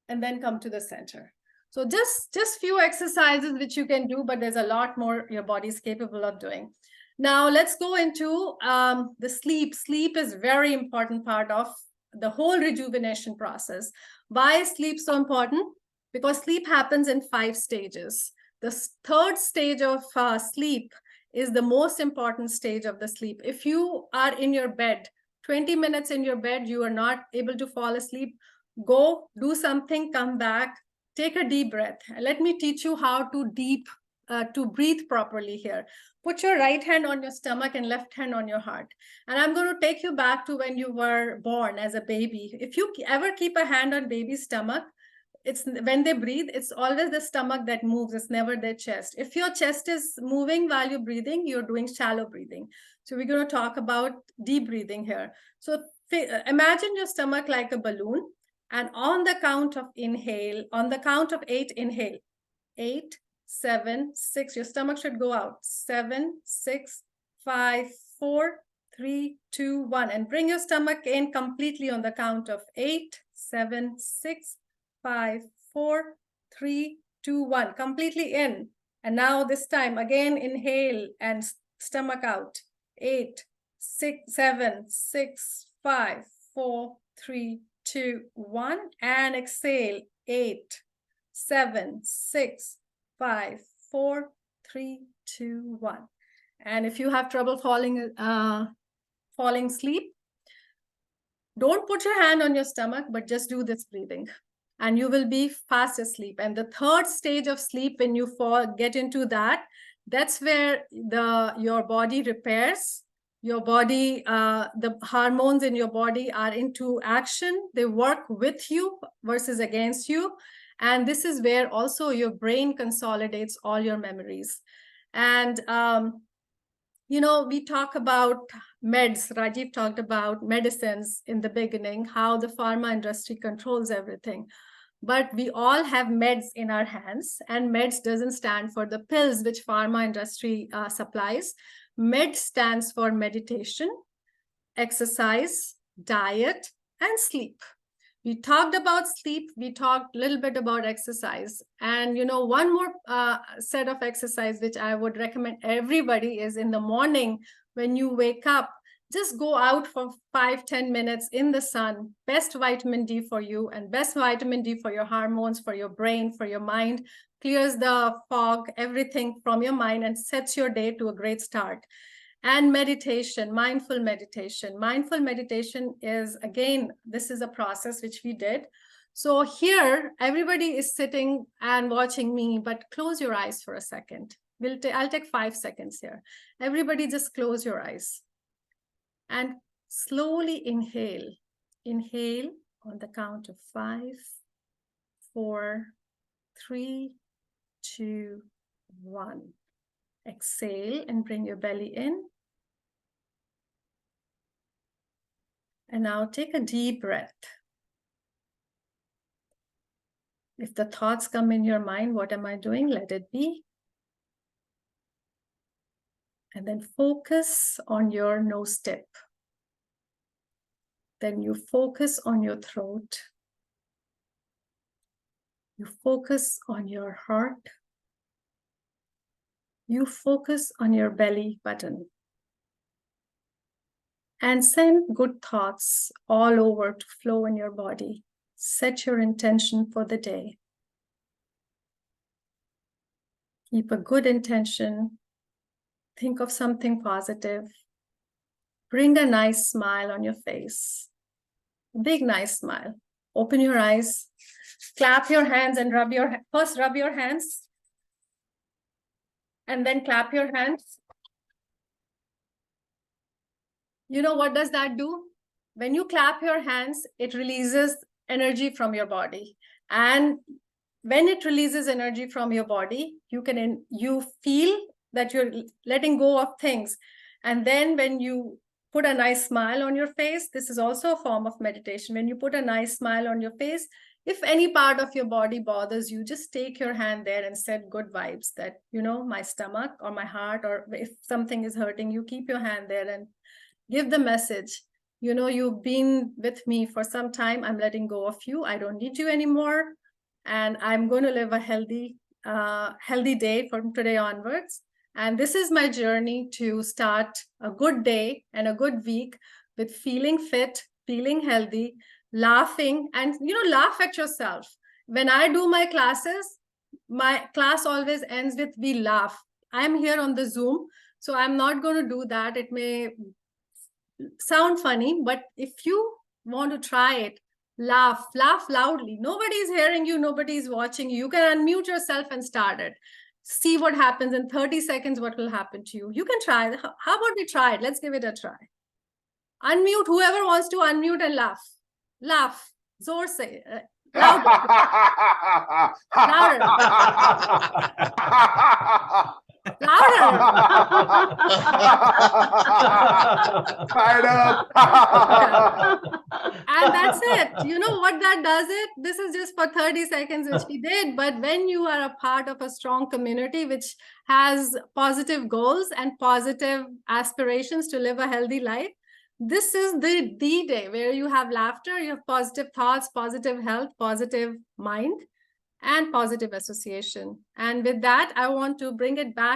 And then come to the center. So just few exercises which you can do, but there's a lot more your body is capable of doing. Now let's go into the sleep. Sleep is very important part of the whole rejuvenation process. Why is sleep so important? Because sleep happens in 5 stages. The third stage of sleep is the most important stage of the sleep. If you are in your bed, 20 minutes in your bed, you are not able to fall asleep, go do something, come back, take a deep breath. Let me teach you how to breathe properly here. Put your right hand on your stomach and left hand on your heart. And I'm going to take you back to when you were born as a baby. If you ever keep a hand on baby's stomach, it's when they breathe, it's always the stomach that moves. It's never their chest. If your chest is moving while you're breathing, you're doing shallow breathing. So we're going to talk about deep breathing here. So imagine your stomach like a balloon, and on the count of inhale, on the count of 8, inhale. 8, 7, 6. Your stomach should go out. 7, 6, 5, 4, 3, 2, 1. And bring your stomach in completely on the count of 8, 7, 6, 5, 4, 3, 2, 1. Completely in. And now this time, again, inhale and stomach out. 8, 6, 7, 6, 5, 4, 3, 2, 1. And exhale. 8, 7, 6, 5, 4, 3, 2, 1. And if you have trouble falling asleep, don't put your hand on your stomach, but just do this breathing, and you will be fast asleep. And the third stage of sleep, when you get into that, that's where your body repairs. Your body, the hormones in your body are into action. They work with you versus against you. And this is where also your brain consolidates all your memories. And, we talk about meds. Rajiv talked about medicines in the beginning, how the pharma industry controls everything. But we all have meds in our hands, and meds doesn't stand for the pills which pharma industry supplies. Med stands for meditation, exercise, diet, and sleep. We talked about sleep. We talked a little bit about exercise. And, one more set of exercise, which I would recommend everybody, is in the morning when you wake up, just go out for 5-10 minutes in the sun. Best vitamin D for you, and best vitamin D for your hormones, for your brain, for your mind, clears the fog, everything from your mind, and sets your day to a great start. And meditation, mindful meditation. Mindful meditation is, again, this is a process which we did. So here, everybody is sitting and watching me, but close your eyes for a second. I'll take 5 seconds here. Everybody just close your eyes. And slowly inhale. Inhale on the count of 5, 4, 3, 2, 1. Exhale and bring your belly in. And now take a deep breath. If the thoughts come in your mind, what am I doing? Let it be. And then focus on your nose tip. Then you focus on your throat. You focus on your heart. You focus on your belly button. And send good thoughts all over to flow in your body. Set your intention for the day. Keep a good intention. Think of something positive. Bring a nice smile on your face. A big, nice smile. Open your eyes. Clap your hands and rub your hands. And then clap your hands. You know what does that do? When you clap your hands, it releases energy from your body. And when it releases energy from your body, you feel that you're letting go of things. And then when you put a nice smile on your face, this is also a form of meditation. When you put a nice smile on your face, if any part of your body bothers you, just take your hand there and set good vibes that, my stomach or my heart, or if something is hurting you, keep your hand there and give the message, you've been with me for some time. I'm letting go of you. I don't need you anymore. And I'm going to live a healthy day from today onwards. And this is my journey to start a good day and a good week with feeling fit, feeling healthy, laughing, and, laugh at yourself. When I do my classes, my class always ends with we laugh. I'm here on the Zoom, so I'm not going to do that. It may sound funny, but if you want to try it, laugh loudly. Nobody's hearing you, nobody's watching you. You can unmute yourself and start it. See what happens in 30 seconds, what will happen to you. You can try. How about we try it? Let's give it a try. Unmute, whoever wants to unmute and laugh. Laugh. Zor se. Louder. Fired up. And that's it. You know what that does it? This is just for 30 seconds, which we did. But when you are a part of a strong community, which has positive goals and positive aspirations to live a healthy life, this is the day where you have laughter, you have positive thoughts, positive health, positive mind, and positive association. And with that, I want to bring it back